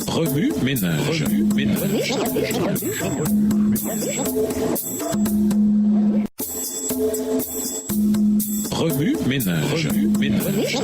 Remue ménage. Remue ménage.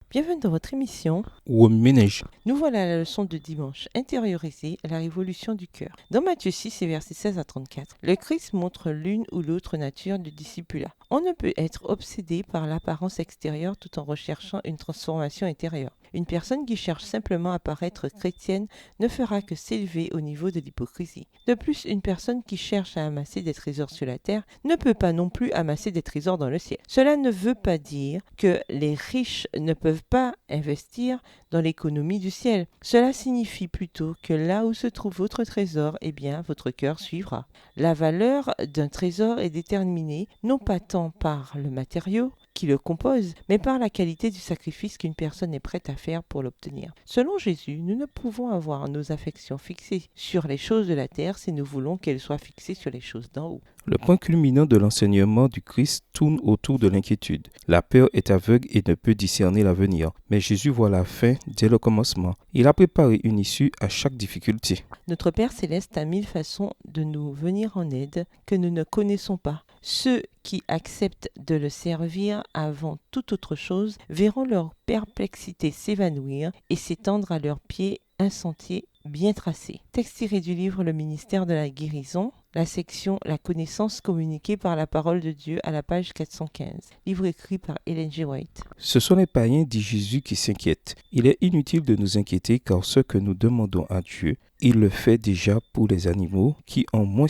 Bienvenue dans votre émission. Ménage. Nous voilà à la leçon de dimanche, intérioriser la révolution du cœur. Dans Matthieu 6 et versets 16 à 34, le Christ montre l'une ou l'autre nature du discipulat. On ne peut être obsédé par l'apparence extérieure tout en recherchant une transformation intérieure. Une personne qui cherche simplement à paraître chrétienne ne fera que s'élever au niveau de l'hypocrisie. De plus, une personne qui cherche à amasser des trésors sur la terre ne peut pas non plus amasser des trésors dans le ciel. Cela ne veut pas dire que les riches ne peuvent pas investir dans l'économie du ciel. Cela signifie plutôt que là où se trouve votre trésor, eh bien, votre cœur suivra. La valeur d'un trésor est déterminée non pas tant par le matériau qui le compose, mais par la qualité du sacrifice qu'une personne est prête à faire pour l'obtenir. Selon Jésus, nous ne pouvons avoir nos affections fixées sur les choses de la terre si nous voulons qu'elles soient fixées sur les choses d'en haut. Le point culminant de l'enseignement du Christ tourne autour de l'inquiétude. La peur est aveugle et ne peut discerner l'avenir. Mais Jésus voit la fin dès le commencement. Il a préparé une issue à chaque difficulté. Notre Père Céleste a mille façons de nous venir en aide que nous ne connaissons pas. Ceux qui acceptent de le servir avant toute autre chose verront leur perplexité s'évanouir et s'étendre à leurs pieds un sentier bien tracé. Texte tiré du livre Le ministère de la guérison, la section La connaissance communiquée par la parole de Dieu à la page 415. Livre écrit par Ellen G. White. Ce sont les païens, dit Jésus, qui s'inquiètent. Il est inutile de nous inquiéter car ce que nous demandons à Dieu, il le fait déjà pour les animaux qui ont moins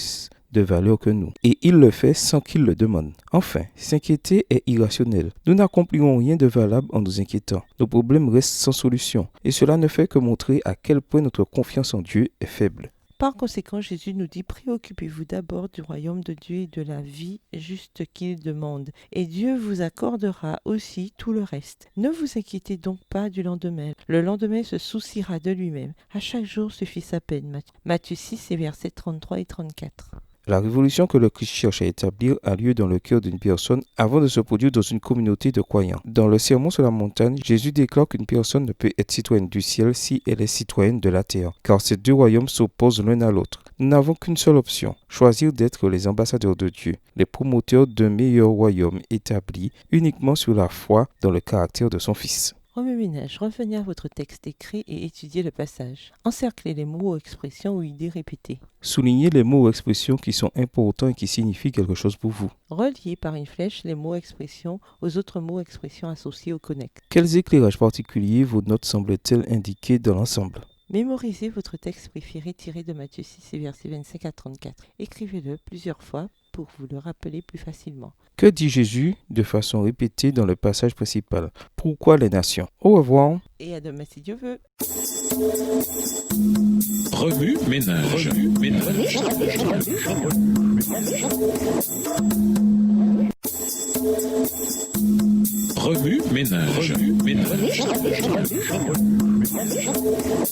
de valeur que nous. Et il le fait sans qu'il le demande. Enfin, s'inquiéter est irrationnel. Nous n'accomplirons rien de valable en nous inquiétant. Nos problèmes restent sans solution. Et cela ne fait que montrer à quel point notre confiance en Dieu est faible. Par conséquent, Jésus nous dit « Préoccupez-vous d'abord du royaume de Dieu et de la vie juste qu'il demande, et Dieu vous accordera aussi tout le reste. Ne vous inquiétez donc pas du lendemain. Le lendemain se souciera de lui-même. À chaque jour suffit sa peine. » Matthieu 6 et versets 33 et 34. La révolution que le Christ cherche à établir a lieu dans le cœur d'une personne avant de se produire dans une communauté de croyants. Dans le Sermon sur la montagne, Jésus déclare qu'une personne ne peut être citoyenne du ciel si elle est citoyenne de la terre, car ces deux royaumes s'opposent l'un à l'autre. Nous n'avons qu'une seule option, choisir d'être les ambassadeurs de Dieu, les promoteurs d'un meilleur royaume établi uniquement sur la foi dans le caractère de son Fils. Remue ménage, revenez à votre texte écrit et étudiez le passage. Encerclez les mots ou expressions ou idées répétées. Soulignez les mots ou expressions qui sont importants et qui signifient quelque chose pour vous. Reliez par une flèche les mots ou expressions aux autres mots ou expressions associés au connect. Quels éclairages particuliers vos notes semblent-elles indiquer dans l'ensemble ? Mémorisez votre texte préféré tiré de Matthieu 6 et versets 25 à 34. Écrivez-le plusieurs fois pour vous le rappeler plus facilement. Que dit Jésus de façon répétée dans le passage principal ? Pourquoi les nations ? Au revoir. Et à demain si Dieu veut. Remue ménage. Remue ménage.